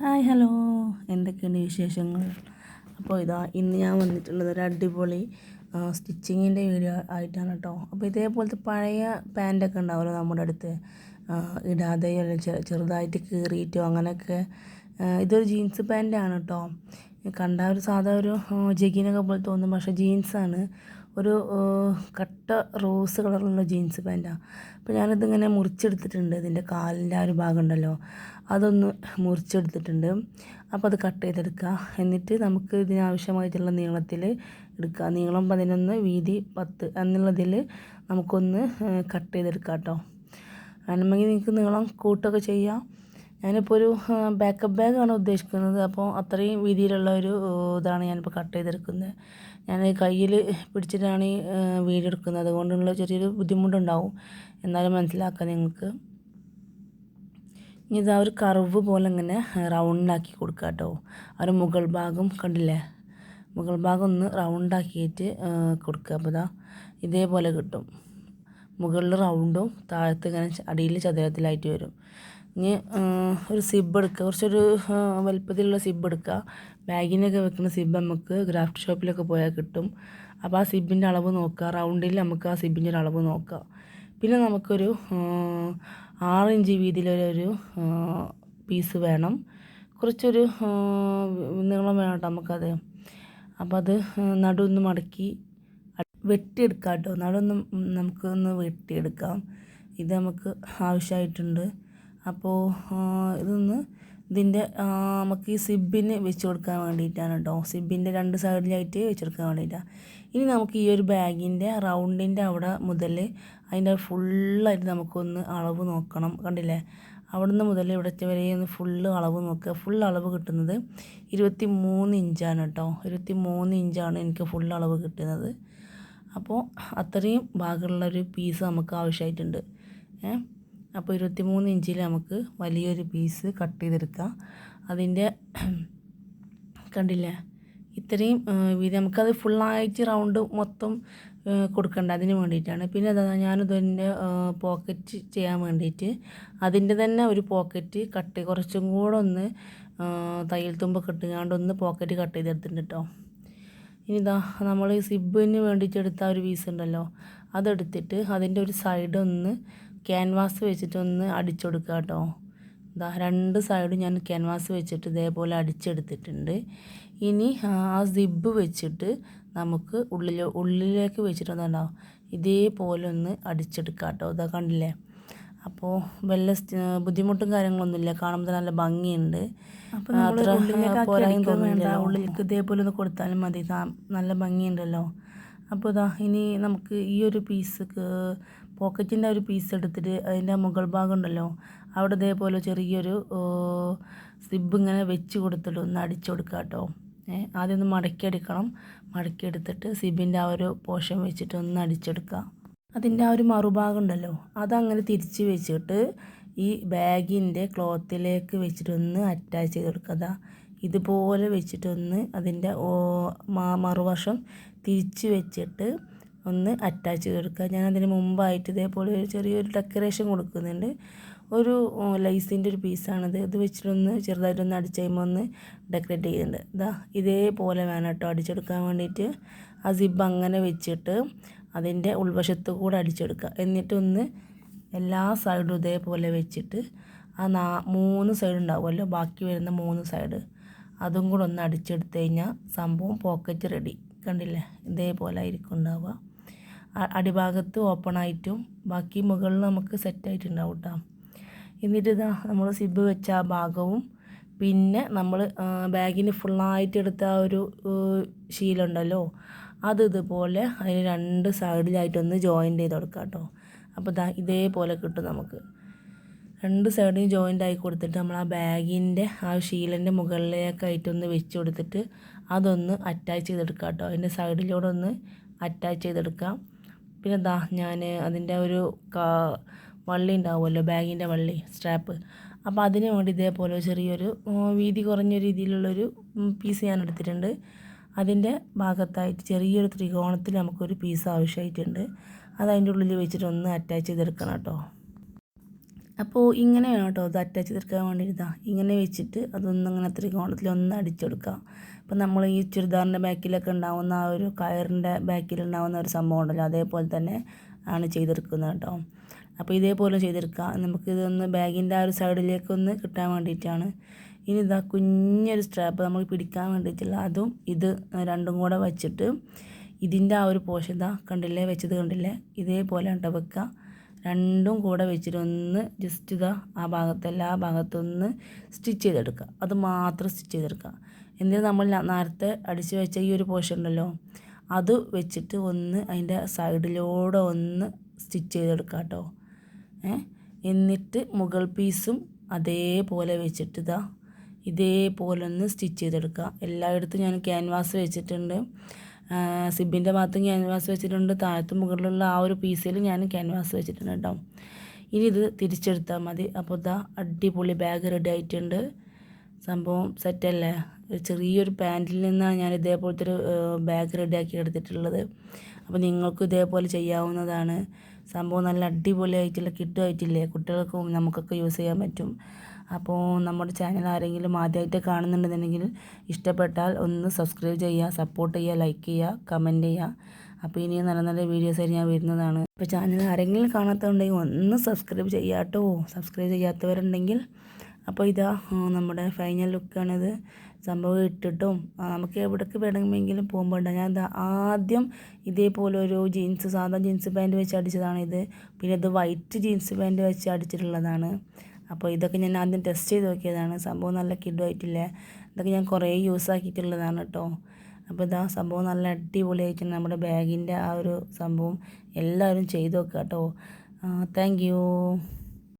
Hi hello, എന്തൊക്കെയുണ്ട് വിശേഷങ്ങൾ? അപ്പോൾ ഇന്ന് ഞാൻ വന്നിട്ടുള്ളത് ഒരു അടിപൊളി സ്റ്റിച്ചിങ്ങിൻ്റെ വീഡിയോ ആയിട്ടാണ് കേട്ടോ. അപ്പോൾ ഇതേപോലത്തെ പഴയ പാൻറ്റൊക്കെ ഉണ്ടാവുമല്ലോ നമ്മുടെ അടുത്ത്, ഇടാതെ ചെറുതായിട്ട് കീറിയിട്ടോ അങ്ങനെയൊക്കെ. ഇതൊരു ജീൻസ് പാൻറ്റാണ് കേട്ടോ. കണ്ടാൽ ഒരു സാധാ ഒരു ജഗിനൊക്കെ പോലെ തോന്നും, പക്ഷേ ജീൻസാണ്. ഒരു കട്ട റോസ് കളറുള്ള ജീൻസ് പാൻറ്റാണ്. അപ്പോൾ ഞാനിതിങ്ങനെ മുറിച്ചെടുത്തിട്ടുണ്ട്. ഇതിൻ്റെ കാലിൻ്റെ ആ ഒരു ഭാഗം ഉണ്ടല്ലോ, അതൊന്ന് മുറിച്ചെടുത്തിട്ടുണ്ട്. അപ്പോൾ അത് കട്ട് ചെയ്തെടുക്കുക. എന്നിട്ട് നമുക്ക് ഇതിനാവശ്യമായിട്ടുള്ള നീളത്തിൽ എടുക്കുക. നീളം 11, വീതി 10 എന്നുള്ളതിൽ നമുക്കൊന്ന് കട്ട് ചെയ്തെടുക്കാം കേട്ടോ. വേണമെങ്കിൽ നിങ്ങൾക്ക് നീളം കൂട്ടൊക്കെ ചെയ്യാം. ഞാനിപ്പോൾ ഒരു ബാക്കപ്പ് ബാഗാണ് ഉദ്ദേശിക്കുന്നത്. അപ്പോൾ അത്രയും വീതിയിലുള്ള ഒരു ഇതാണ് ഞാനിപ്പോൾ കട്ട് ചെയ്തെടുക്കുന്നത്. ഞാൻ കയ്യിൽ പിടിച്ചിട്ടാണ് ഈ വീഡിയോ എടുക്കുന്നത്, അതുകൊണ്ടുള്ള ചെറിയൊരു ബുദ്ധിമുട്ടുണ്ടാവും. എന്നാലും മനസ്സിലാക്കാം നിങ്ങൾക്ക്. ഇനി ഇതാ ഒരു കർവ് പോലെ ഇങ്ങനെ റൗണ്ടാക്കി കൊടുക്കുക കേട്ടോ. ആ ഒരു മുകൾ ഭാഗം കണ്ടില്ലേ, മുകൾ ഭാഗം ഒന്ന് റൗണ്ടാക്കിയിട്ട് കൊടുക്കുക. അപ്പോൾ ഇതേപോലെ കിട്ടും. മുകളിൽ റൗണ്ടും താഴത്ത് ഇങ്ങനെ അടിയിൽ ചതുരത്തിലായിട്ട് വരും. ഇനി ഒരു സിബ് എടുക്കുക, കുറച്ചൊരു വലുപ്പത്തിലുള്ള സിബ് എടുക്കുക. ബാഗിനൊക്കെ വെക്കുന്ന സിബ് നമുക്ക് ക്രാഫ്റ്റ് ഷോപ്പിലൊക്കെ പോയാൽ കിട്ടും. അപ്പോൾ ആ സിബിൻ്റെ അളവ് നോക്കുക, റൗണ്ടിൽ നമുക്ക് ആ സിബിൻ്റെ ഒരു അളവ് നോക്കുക. പിന്നെ നമുക്കൊരു 6 ഇഞ്ച് വീതിയിലൊരു പീസ് വേണം. കുറച്ചൊരു നീളം വേണം കേട്ടോ നമുക്കത്. അപ്പോൾ അത് നടുവൊന്ന് മടക്കി വെട്ടിയെടുക്കാം കേട്ടോ. നടുവൊന്ന് നമുക്കൊന്ന് വെട്ടിയെടുക്കാം. ഇത് നമുക്ക് ആവശ്യമായിട്ടുണ്ട്. അപ്പോൾ ഇതിൻ്റെ നമുക്ക് ഈ സിബിന് വെച്ച് കൊടുക്കാൻ വേണ്ടിയിട്ടാണ് കേട്ടോ. സിബിൻ്റെ 2 സൈഡിലായിട്ട് വെച്ച് കൊടുക്കാൻ വേണ്ടിയിട്ടാണ്. ഇനി നമുക്ക് ഈ ഒരു ബാഗിൻ്റെ റൗണ്ടിൻ്റെ അവിടെ മുതൽ അതിൻ്റെ ഫുള്ളായിട്ട് നമുക്കൊന്ന് അളവ് നോക്കണം. കണ്ടില്ലേ, അവിടുന്ന് മുതൽ ഇവിടെ വരെ ഒന്ന് ഫുള്ള് അളവ് നോക്കുക. ഫുൾ അളവ് കിട്ടുന്നത് 23 ഇഞ്ചാണ് കേട്ടോ. 23 ഇഞ്ചാണ് എനിക്ക് ഫുൾ അളവ് കിട്ടുന്നത്. അപ്പോൾ അത്രയും ഭാഗമുള്ളൊരു പീസ് നമുക്ക് ആവശ്യമായിട്ടുണ്ട്. അപ്പോൾ 23 ഇഞ്ചിൽ നമുക്ക് വലിയൊരു പീസ് കട്ട് ചെയ്തെടുക്കാം. അതിൻ്റെ കണ്ടില്ലേ, ഇത്രയും വീതി നമുക്കത് ഫുള്ളായിട്ട് റൗണ്ട് മൊത്തം കൊടുക്കണ്ട, അതിന് വേണ്ടിയിട്ടാണ്. പിന്നെ ഞാനിതിൻ്റെ പോക്കറ്റ് ചെയ്യാൻ വേണ്ടിയിട്ട് അതിൻ്റെ തന്നെ ഒരു പോക്കറ്റ് കുറച്ചും കൂടെ ഒന്ന് തയ്യൽ തുമ്പൊക്കെ ഇട്ടുകൊണ്ട് ഒന്ന് പോക്കറ്റ് കട്ട് ചെയ്തെടുത്തിട്ടുണ്ട് കേട്ടോ. ഇനി നമ്മൾ ഈ സിബിന് വേണ്ടിയിട്ട് എടുത്ത ഒരു പീസ് ഉണ്ടല്ലോ, അതെടുത്തിട്ട് അതിൻ്റെ ഒരു സൈഡ് ഒന്ന് ക്യാൻവാസ് വെച്ചിട്ടൊന്ന് അടിച്ചെടുക്കുക കേട്ടോ. 2 സൈഡും ഞാൻ ക്യാൻവാസ് വെച്ചിട്ട് ഇതേപോലെ അടിച്ചെടുത്തിട്ടുണ്ട്. ഇനി ആ സിബ് വെച്ചിട്ട് നമുക്ക് ഉള്ളിലേക്ക് വെച്ചിട്ടുണ്ടാവും ഇതേപോലെ ഒന്ന് അടിച്ചെടുക്കുക കേട്ടോ. കണ്ടില്ലേ, അപ്പോൾ വല്ല ബുദ്ധിമുട്ടും കാര്യങ്ങളൊന്നുമില്ല, കാണുമ്പോൾ നല്ല ഭംഗിയുണ്ട്. അപ്പോൾ അത്ര പോരായും തോന്നുന്നില്ല, ഉള്ളിലേക്ക് ഇതേപോലെ ഒന്ന് കൊടുത്താലും മതി, നല്ല ഭംഗിയുണ്ടല്ലോ. അപ്പോൾ ഇനി നമുക്ക് ഈ ഒരു പീസ് പോക്കറ്റിൻ്റെ ഒരു പീസ് എടുത്തിട്ട് അതിൻ്റെ മുകൾ ഭാഗം ഉണ്ടല്ലോ, അവിടെ ഇതേപോലെ ചെറിയൊരു സിബ് ഇങ്ങനെ വെച്ച് കൊടുത്തിട്ട് ഒന്ന് അടിച്ചു കൊടുക്കുക കേട്ടോ. ആദ്യം ഒന്ന് മടക്കിയെടുക്കണം. മടക്കിയെടുത്തിട്ട് സിബിൻ്റെ ആ ഒരു പോർഷൻ വെച്ചിട്ട് ഒന്ന് അടിച്ചെടുക്കുക. അതിൻ്റെ ആ ഒരു മറുഭാഗം ഉണ്ടല്ലോ, അതങ്ങനെ തിരിച്ച് വെച്ചിട്ട് ഈ ബാഗിൻ്റെ ക്ലോത്തിലേക്ക് വെച്ചിട്ടൊന്ന് അറ്റാച്ച് ചെയ്ത് കൊടുക്കുക. ഇതുപോലെ വെച്ചിട്ടൊന്ന് അതിൻ്റെ മറുവശം തിരിച്ച് വെച്ചിട്ട് ഒന്ന് അറ്റാച്ച് ചെയ്ത് കൊടുക്കുക. ഞാൻ അതിന് മുമ്പായിട്ട് ഇതേപോലെ ഒരു ചെറിയൊരു ഡെക്കറേഷൻ കൊടുക്കുന്നുണ്ട്. ഒരു ലൈസിൻ്റെ ഒരു പീസാണിത്. ഇത് വെച്ചിട്ടൊന്ന് ചെറുതായിട്ടൊന്ന് അടിച്ച് കഴിയുമ്പോൾ ഒന്ന് ഡെക്കറേറ്റ് ചെയ്യുന്നുണ്ട്. ഇതേപോലെ വേണം കേട്ടോ അടിച്ചെടുക്കാൻ വേണ്ടിയിട്ട്. ആ സിബ് അങ്ങനെ വെച്ചിട്ട് അതിൻ്റെ ഉൾവശത്ത് കൂടെ അടിച്ചെടുക്കുക. എന്നിട്ടൊന്ന് എല്ലാ സൈഡും ഇതേപോലെ വെച്ചിട്ട് ആ 3 സൈഡ് ഉണ്ടാവുമല്ലോ, ബാക്കി വരുന്ന 3 സൈഡ് അതും കൂടെ ഒന്ന് അടിച്ചെടുത്ത് കഴിഞ്ഞാൽ സംഭവം പോക്കറ്റ് റെഡി. കണ്ടില്ലേ, ഇതേപോലെ ആയിരിക്കും ഉണ്ടാവുക. അടിഭാഗത്ത് ഓപ്പണായിട്ടും ബാക്കി മുകളിൽ നമുക്ക് സെറ്റായിട്ടുണ്ടാവും കേട്ടോ. എന്നിട്ട് നമ്മൾ സിബ് വെച്ച ആ ഭാഗവും പിന്നെ നമ്മൾ ബാഗിന് ഫുള്ളായിട്ട് എടുത്ത ആ ഒരു ശീലമുണ്ടല്ലോ, അത് ഇതുപോലെ അതിന് 2 സൈഡിലായിട്ടൊന്ന് ജോയിൻ്റ് ചെയ്ത് കൊടുക്കാം കേട്ടോ. അപ്പോൾ ഇതേപോലെ കിട്ടും നമുക്ക്. 2 സൈഡിലും ജോയിൻ്റ് ആയി കൊടുത്തിട്ട് നമ്മൾ ആ ബാഗിൻ്റെ ആ ശീലൻ്റെ മുകളിലേക്കായിട്ടൊന്ന് വെച്ച് കൊടുത്തിട്ട് അതൊന്ന് അറ്റാച്ച് ചെയ്തെടുക്കാം കേട്ടോ. അതിൻ്റെ സൈഡിലൂടെ ഒന്ന് അറ്റാച്ച് ചെയ്തെടുക്കാം. പിന്നെ ഞാൻ അതിൻ്റെ ഒരു വള്ളി ഉണ്ടാവുമല്ലോ, ബാഗിൻ്റെ വള്ളി സ്ട്രാപ്പ്, അപ്പോൾ അതിന് വേണ്ടി ഇതേപോലെ ചെറിയൊരു വീതി കുറഞ്ഞ രീതിയിലുള്ളൊരു പീസ് ഞാൻ എടുത്തിട്ടുണ്ട്. അതിൻ്റെ ഭാഗത്തായിട്ട് ചെറിയൊരു ത്രികോണത്തിൽ നമുക്കൊരു പീസ് ആവശ്യമായിട്ടുണ്ട്. അത് അതിൻ്റെ ഉള്ളിൽ വെച്ചിട്ട് ഒന്ന് അറ്റാച്ച് ചെയ്തെടുക്കണം കേട്ടോ. അപ്പോൾ ഇങ്ങനെയാണ് കേട്ടോ അത് അറ്റാച്ച് ചെയ്തെടുക്കാൻ വേണ്ടിയിട്ട് ഇങ്ങനെ വെച്ചിട്ട് അതൊന്നും ഇങ്ങനെ ത്രികോണത്തിൽ ഒന്ന് അടിച്ചെടുക്കുക. അപ്പോൾ നമ്മൾ ഈ ചുരിദാറിൻ്റെ ബാക്കിലൊക്കെ ഉണ്ടാകുന്ന ആ ഒരു കയറിൻ്റെ ബാക്കിലുണ്ടാകുന്ന ഒരു സംഭവം ഉണ്ടല്ലോ, അതേപോലെ തന്നെ ആണ് ചെയ്തെടുക്കുന്നത് കേട്ടോ. അപ്പോൾ ഇതേപോലെ ചെയ്തെടുക്കുക. നമുക്കിതൊന്ന് ബാഗിൻ്റെ ആ ഒരു സൈഡിലേക്കൊന്ന് കിട്ടാൻ വേണ്ടിയിട്ടാണ്. ഇനി ഇതാ കുഞ്ഞൊരു സ്ട്രാപ്പ് നമ്മൾ പിടിക്കാൻ വേണ്ടിയിട്ടുള്ള അതും ഇത് രണ്ടും കൂടെ വെച്ചിട്ട് ഇതിൻ്റെ ആ ഒരു പോർഷൻ ഇതാ കണ്ടില്ലേ, വെച്ചത് കണ്ടില്ലേ, ഇതേപോലെ ഉണ്ടോ വെക്കുക. രണ്ടും കൂടെ വെച്ചിട്ട് ഒന്ന് ജസ്റ്റ് ഇതാ ആ ഭാഗത്ത് എല്ലാ ഭാഗത്തൊന്ന് സ്റ്റിച്ച് ചെയ്തെടുക്കുക. അത് മാത്രം സ്റ്റിച്ച് ചെയ്തെടുക്കുക. എന്നിട്ട് നമ്മൾ നേരത്തെ അടിച്ച് വെച്ച ഈ ഒരു പോർഷൻ ഉണ്ടല്ലോ, അത് വെച്ചിട്ട് ഒന്ന് അതിൻ്റെ സൈഡിലൂടെ ഒന്ന് സ്റ്റിച്ച് ചെയ്തെടുക്കുക കേട്ടോ. എന്നിട്ട് മുകൾ പീസും അതേപോലെ വെച്ചിട്ട് ഇതേപോലെ ഒന്ന് സ്റ്റിച്ച് ചെയ്തെടുക്കുക. എല്ലായിടത്തും ഞാൻ ക്യാൻവാസ് വെച്ചിട്ടുണ്ട്. സിബിൻ്റെ ഭാഗത്തും ക്യാൻവാസ് വെച്ചിട്ടുണ്ട്, താഴത്തും മുകളിലുള്ള ആ ഒരു പീസിൽ ഞാൻ ക്യാൻവാസ് വെച്ചിട്ടുണ്ട് കേട്ടോ. ഇനി ഇത് തിരിച്ചെടുത്താൽ മതി. അപ്പോൾ അടിപൊളി ബാഗ് റെഡി ആയിട്ടുണ്ട്. സംഭവം സെറ്റല്ലേ. ഒരു ചെറിയൊരു പാൻറ്റിൽ നിന്നാണ് ഞാൻ ഇതേപോലത്തെ ഒരു ബാഗ് റെഡിയാക്കി എടുത്തിട്ടുള്ളത്. അപ്പോൾ നിങ്ങൾക്കും ഇതേപോലെ ചെയ്യാവുന്നതാണ്. സംഭവം നല്ല അടിപൊളിയായിട്ടുള്ള കിട്ടുമായിട്ടില്ലേ, കുട്ടികൾക്കും നമുക്കൊക്കെ യൂസ് ചെയ്യാൻ പറ്റും. അപ്പോൾ നമ്മുടെ ചാനൽ ആരെങ്കിലും ആദ്യമായിട്ട് കാണുന്നുണ്ടെന്നുണ്ടെങ്കിൽ ഇഷ്ടപ്പെട്ടാൽ ഒന്ന് സബ്സ്ക്രൈബ് ചെയ്യുക, സപ്പോർട്ട് ചെയ്യുക, ലൈക്ക് ചെയ്യുക, കമൻറ്റ് ചെയ്യുക. അപ്പോൾ ഇനി നല്ല നല്ല വീഡിയോസായിട്ട് ഞാൻ വരുന്നതാണ്. അപ്പോൾ ചാനൽ ആരെങ്കിലും കാണാത്തതുണ്ടെങ്കിൽ ഒന്ന് സബ്സ്ക്രൈബ് ചെയ്യുക കേട്ടോ, സബ്സ്ക്രൈബ് ചെയ്യാത്തവരുണ്ടെങ്കിൽ. അപ്പോൾ നമ്മുടെ ഫൈനൽ ലുക്കാണിത്. സംഭവം ഇട്ടിട്ടും നമുക്ക് എവിടേക്ക് വേണമെങ്കിലും പോകുമ്പോൾ ഞാൻ ആദ്യം ഇതേപോലെ ഒരു സാധാ ജീൻസ് പാൻറ്റ് വെച്ച് അടിച്ചതാണിത്. പിന്നെ ഇത് വൈറ്റ് ജീൻസ് പാൻറ്റ് വെച്ച് അടിച്ചിട്ടുള്ളതാണ്. അപ്പോൾ ഇതൊക്കെ ഞാൻ ആദ്യം ടെസ്റ്റ് ചെയ്ത് നോക്കിയതാണ്. സംഭവം നല്ല കിഡുമായിട്ടില്ലേ. ഇതൊക്കെ ഞാൻ കുറേ യൂസ് ആക്കിയിട്ടുള്ളതാണ് കേട്ടോ. അപ്പോൾ സംഭവം നല്ല അടിപൊളിയായിട്ട് നമ്മുടെ ബാഗിൻ്റെ ആ ഒരു സംഭവം എല്ലാവരും ചെയ്ത് നോക്കുക കേട്ടോ. Thank you.